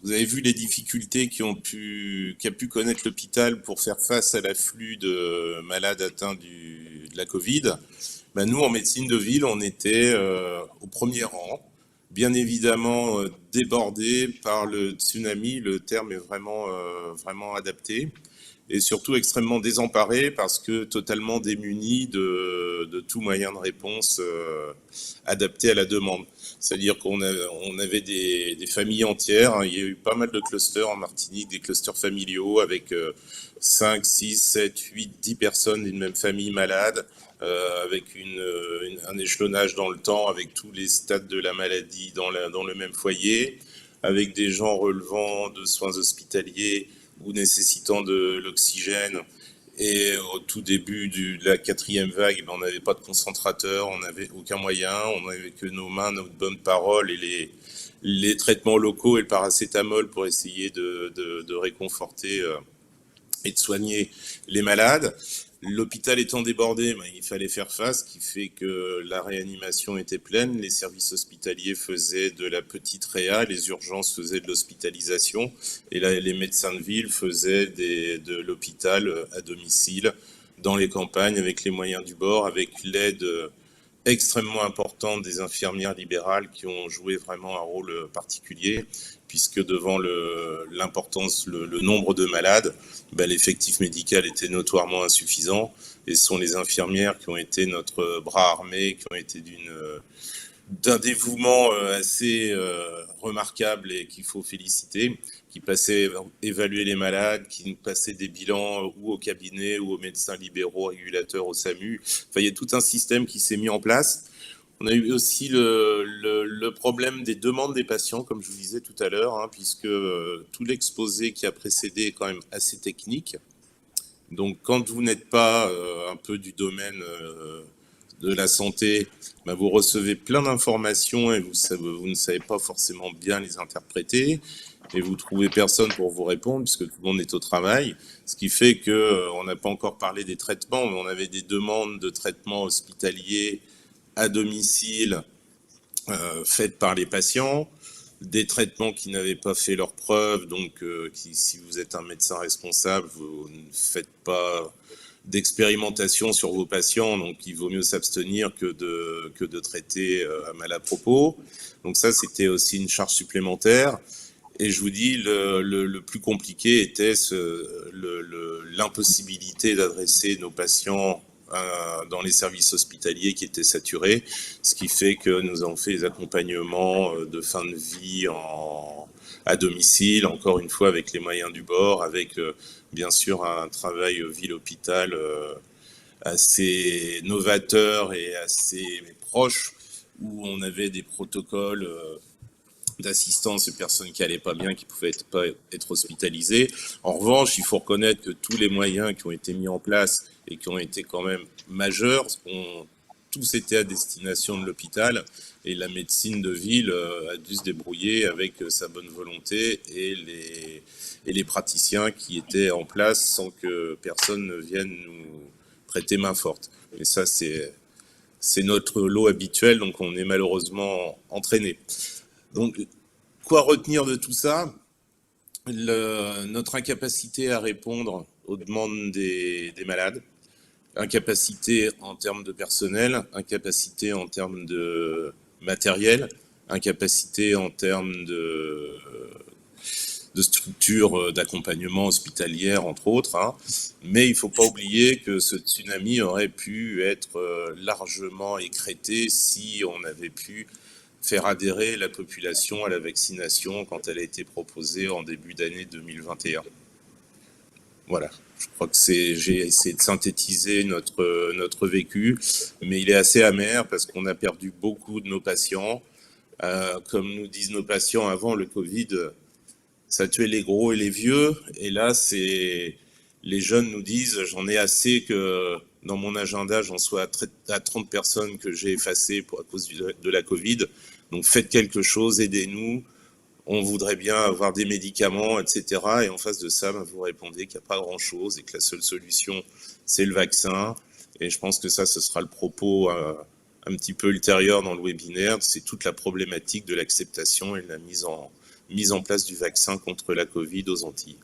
Vous avez vu les difficultés qu'a pu connaître l'hôpital pour faire face à l'afflux de malades atteints de la Covid. Ben nous, en médecine de ville, on était au premier rang, bien évidemment débordés par le tsunami, le terme est vraiment adapté, et surtout extrêmement désemparés parce que totalement démunis de tout moyen de réponse adapté à la demande. C'est-à-dire on avait des familles entières, hein. Il y a eu pas mal de clusters en Martinique, des clusters familiaux avec 5, 6, 7, 8, 10 personnes d'une même famille malade, avec un échelonnage dans le temps, avec tous les stades de la maladie dans le même foyer, avec des gens relevant de soins hospitaliers ou nécessitant de l'oxygène. Et au tout début de la quatrième vague, on n'avait pas de concentrateur, on n'avait aucun moyen, on n'avait que nos mains, notre bonne parole et les traitements locaux et le paracétamol pour essayer de réconforter et de soigner les malades. L'hôpital étant débordé, il fallait faire face, ce qui fait que la réanimation était pleine, les services hospitaliers faisaient de la petite réa, les urgences faisaient de l'hospitalisation, et là, les médecins de ville faisaient de l'hôpital à domicile, dans les campagnes, avec les moyens du bord, avec l'aide extrêmement importante des infirmières libérales qui ont joué vraiment un rôle particulier, puisque devant l'importance, le nombre de malades, l'effectif médical était notoirement insuffisant, et ce sont les infirmières qui ont été notre bras armé, qui ont été d'un dévouement assez remarquable et qu'il faut féliciter, qui passaient évaluer les malades, qui nous passaient des bilans ou au cabinet ou aux médecins libéraux régulateurs au SAMU. Enfin, il y a tout un système qui s'est mis en place. On a eu aussi le problème des demandes des patients, comme je vous disais tout à l'heure, hein, puisque tout l'exposé qui a précédé est quand même assez technique. Donc, quand vous n'êtes pas un peu du domaine de la santé, vous recevez plein d'informations et vous ne savez pas forcément bien les interpréter, et vous trouvez personne pour vous répondre puisque tout le monde est au travail, ce qui fait que on n'a pas encore parlé des traitements, mais on avait des demandes de traitements hospitaliers à domicile faites par les patients, des traitements qui n'avaient pas fait leurs preuves, donc si vous êtes un médecin responsable, vous ne faites pas d'expérimentation sur vos patients, donc il vaut mieux s'abstenir que de traiter à mal à propos. Donc ça, c'était aussi une charge supplémentaire. Et je vous dis, le plus compliqué était l'impossibilité d'adresser nos patients dans les services hospitaliers qui étaient saturés, ce qui fait que nous avons fait des accompagnements de fin de vie à domicile, encore une fois avec les moyens du bord, avec bien sûr un travail ville-hôpital assez novateur et assez proche, où on avait des protocoles d'assistance aux personnes qui n'allaient pas bien, qui ne pouvaient pas être hospitalisées. En revanche, il faut reconnaître que tous les moyens qui ont été mis en place et qui ont été quand même majeurs ont tous été à destination de l'hôpital, et la médecine de ville a dû se débrouiller avec sa bonne volonté et les praticiens qui étaient en place sans que personne ne vienne nous prêter main forte. Et ça, c'est notre lot habituel, donc on est malheureusement entraîné. Donc, quoi retenir de tout ça ? Notre incapacité à répondre aux demandes des malades, incapacité en termes de personnel, incapacité en termes de matériel, incapacité en termes de structures d'accompagnement hospitalière, entre autres. Hein. Mais il ne faut pas oublier que ce tsunami aurait pu être largement écrêté si on avait pu faire adhérer la population à la vaccination quand elle a été proposée en début d'année 2021. Voilà, je crois que j'ai essayé de synthétiser notre vécu, mais il est assez amer parce qu'on a perdu beaucoup de nos patients. Comme nous disent nos patients, avant le Covid, ça tuait les gros et les vieux, et là, les jeunes nous disent, j'en ai assez que dans mon agenda, j'en sois à 30 personnes que j'ai effacées à cause de la Covid. Donc faites quelque chose, aidez-nous, on voudrait bien avoir des médicaments, etc. Et en face de ça, vous répondez qu'il n'y a pas grand-chose et que la seule solution, c'est le vaccin. Et je pense que ça, ce sera le propos un petit peu ultérieur dans le webinaire. C'est toute la problématique de l'acceptation et de la mise mise en place du vaccin contre la Covid aux Antilles.